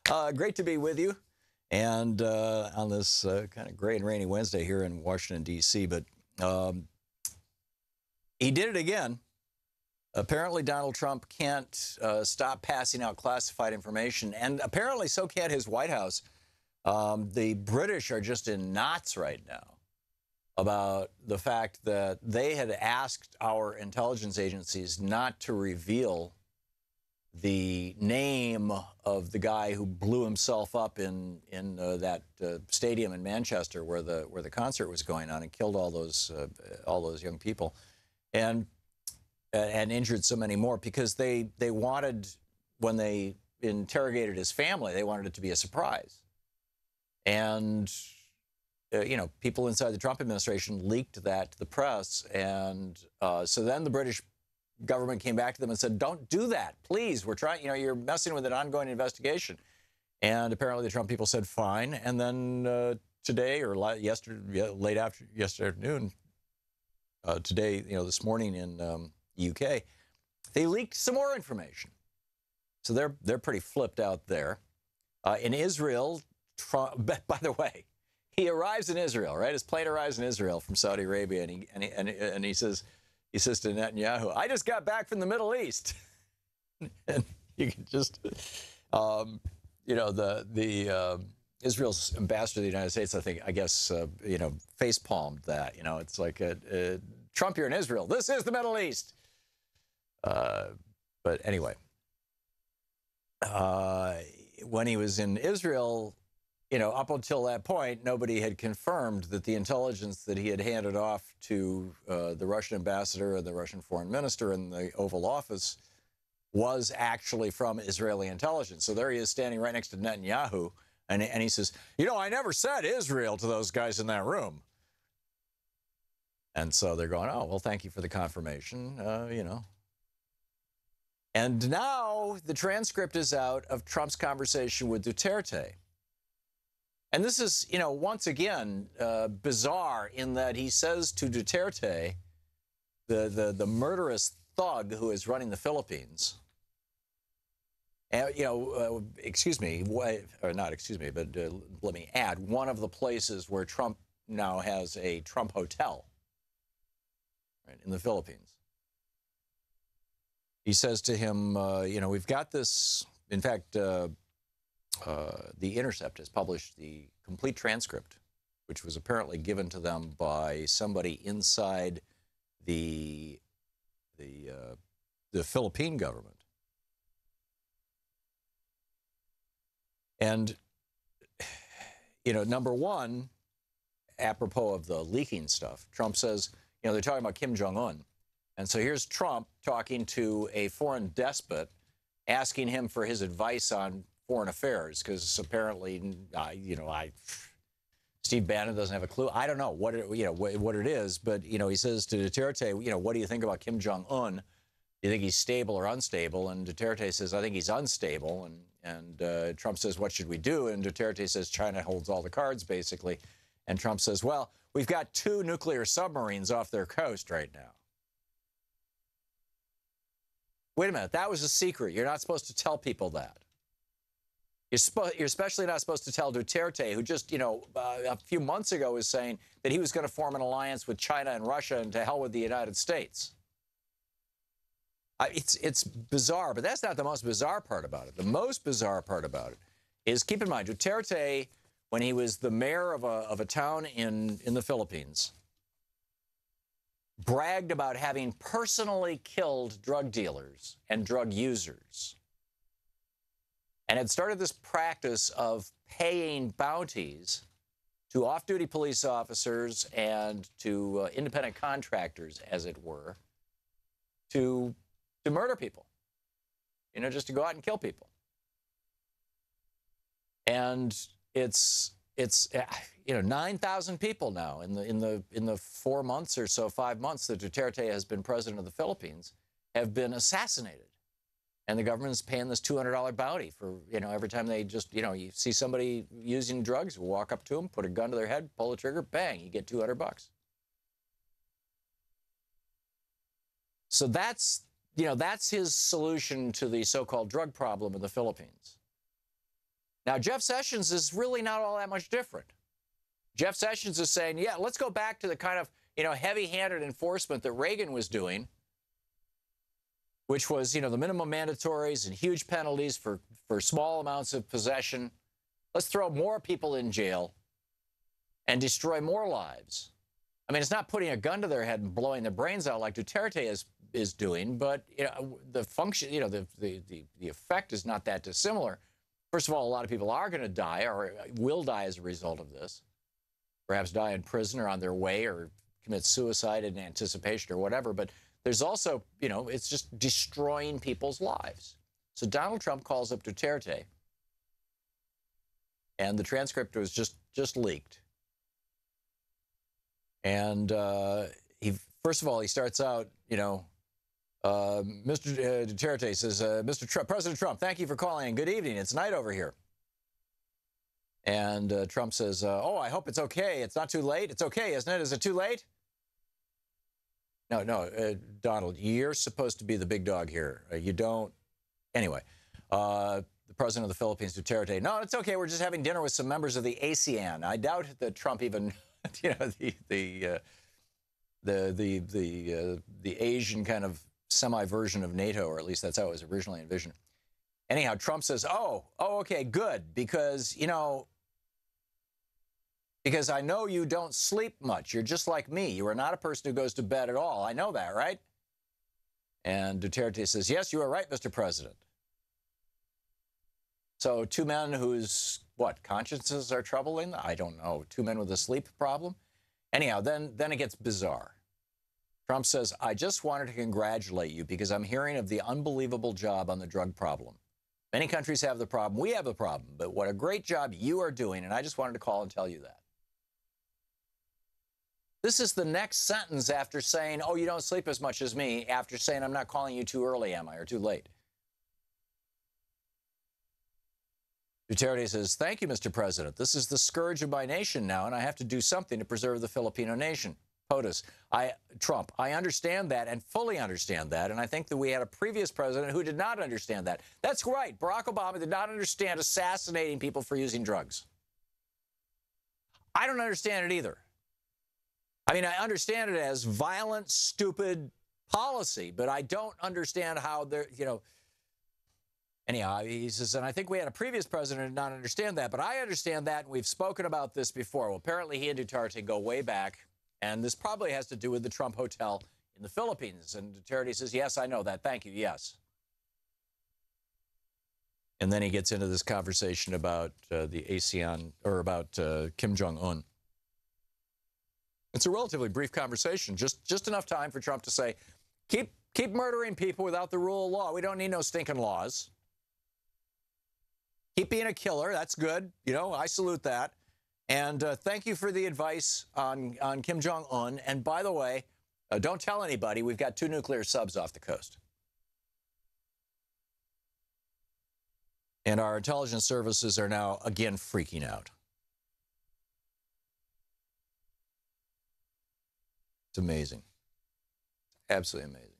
Great to be with you, and on this kind of gray and rainy Wednesday here in Washington, D.C. But um, he did it again. Apparently, Donald Trump can't stop passing out classified information, and apparently so can't his White House. The British are just in knots right now about the fact that they had asked our intelligence agencies not to reveal the name of the guy who blew himself up in that stadium in Manchester where the concert was going on and killed all those young people and injured so many more, because they wanted, when they interrogated his family, they wanted it to be a surprise. And people inside the Trump administration leaked that to the press, and so then the British government came back to them and said, "Don't do that, please. We're trying. You're messing with an ongoing investigation." And apparently, the Trump people said, "Fine." And then today, or yesterday, late yesterday afternoon, today, this morning in UK, they leaked some more information. So they're pretty flipped out there. In Israel, Trump, by the way, he arrives in Israel, right? His plane arrives in Israel from Saudi Arabia, and he says to Netanyahu, "I just got back from the Middle East." And you can just, Israel's ambassador to the United States, I guess, face palmed that. It's like, Trump, you're in Israel. This is the Middle East. But anyway, when he was in Israel, up until that point, nobody had confirmed that the intelligence that he had handed off to the Russian ambassador and the Russian foreign minister in the Oval Office was actually from Israeli intelligence. So there he is standing right next to Netanyahu, and he says, "I never said Israel to those guys in that room." And so they're going, "Oh, well, thank you for the confirmation, And now the transcript is out of Trump's conversation with Duterte. And this is, once again, bizarre in that he says to Duterte, the murderous thug who is running the Philippines, excuse me, or not excuse me, but let me add, one of the places where Trump now has a Trump hotel, right, in the Philippines. He says to him, we've got this, in fact, The Intercept has published the complete transcript, which was apparently given to them by somebody inside the Philippine government. And, number one, apropos of the leaking stuff, Trump says, they're talking about Kim Jong-un. And so here's Trump talking to a foreign despot, asking him for his advice on foreign affairs, because apparently, Steve Bannon doesn't have a clue. I don't know what it is, but he says to Duterte, what do you think about Kim Jong-un? Do you think he's stable or unstable? And Duterte says, I think he's unstable. And Trump says, what should we do? And Duterte says, China holds all the cards, basically. And Trump says, well, we've got 2 nuclear submarines off their coast right now. Wait a minute, that was a secret. You're not supposed to tell people that. You're especially not supposed to tell Duterte, who just, a few months ago was saying that he was going to form an alliance with China and Russia and to hell with the United States. It's bizarre, but that's not the most bizarre part about it. The most bizarre part about it is, keep in mind, Duterte, when he was the mayor of a town in the Philippines, bragged about having personally killed drug dealers and drug users, and had started this practice of paying bounties to off-duty police officers and to independent contractors, as it were, to murder people, just to go out and kill people. And it's 9,000 people now in the 4 months or so, 5 months that Duterte has been president of the Philippines, have been assassinated. And the government's paying this $200 bounty for, every time they just, you see somebody using drugs, walk up to them, put a gun to their head, pull the trigger, bang, you get $200. So that's his solution to the so-called drug problem in the Philippines. Now, Jeff Sessions is really not all that much different. Jeff Sessions is saying, yeah, let's go back to the kind of, heavy-handed enforcement that Reagan was doing, which was, the minimum mandatories and huge penalties for small amounts of possession. Let's throw more people in jail and destroy more lives. I mean, it's not putting a gun to their head and blowing their brains out like Duterte is doing, but the function, the effect is not that dissimilar. First of all, a lot of people are going to die or will die as a result of this. Perhaps die in prison or on their way or commit suicide in anticipation or whatever. But there's also, it's just destroying people's lives. So Donald Trump calls up Duterte, and the transcript was just leaked. And first of all, he starts out, Mr. Duterte says, President Trump, thank you for calling, and good evening. It's night over here. And Trump says, oh, I hope it's okay. It's not too late. It's okay, isn't it? Is it too late? No, Donald, you're supposed to be the big dog here. You don't. Anyway, the president of the Philippines, Duterte, no, it's okay. We're just having dinner with some members of the ASEAN. I doubt that Trump even, the Asian kind of semi-version of NATO, or at least that's how it was originally envisioned. Anyhow, Trump says, oh, okay, good, because, because I know you don't sleep much. You're just like me. You are not a person who goes to bed at all. I know that, right? And Duterte says, yes, you are right, Mr. President. So two men whose, consciences are troubling? I don't know. Two men with a sleep problem? Anyhow, then it gets bizarre. Trump says, I just wanted to congratulate you because I'm hearing of the unbelievable job on the drug problem. Many countries have the problem. We have the problem. But what a great job you are doing, and I just wanted to call and tell you that. This is the next sentence after saying, oh, you don't sleep as much as me, after saying, I'm not calling you too early, am I, or too late? Duterte says, thank you, Mr. President. This is the scourge of my nation now, and I have to do something to preserve the Filipino nation. POTUS. Trump, I understand that and fully understand that, and I think that we had a previous president who did not understand that. That's right. Barack Obama did not understand assassinating people for using drugs. I don't understand it either. I mean, I understand it as violent, stupid policy, but I don't understand how they're, Anyhow, he says, and I think we had a previous president who did not understand that, but I understand that, and we've spoken about this before. Well, apparently he and Duterte go way back, and this probably has to do with the Trump Hotel in the Philippines. And Duterte says, yes, I know that. Thank you, yes. And then he gets into this conversation about the ASEAN, or about Kim Jong-un. It's a relatively brief conversation, just enough time for Trump to say, keep murdering people without the rule of law. We don't need no stinking laws. Keep being a killer. That's good. I salute that. And thank you for the advice on Kim Jong-un. And by the way, don't tell anybody. We've got 2 nuclear subs off the coast. And our intelligence services are now, again, freaking out. It's amazing. Absolutely amazing.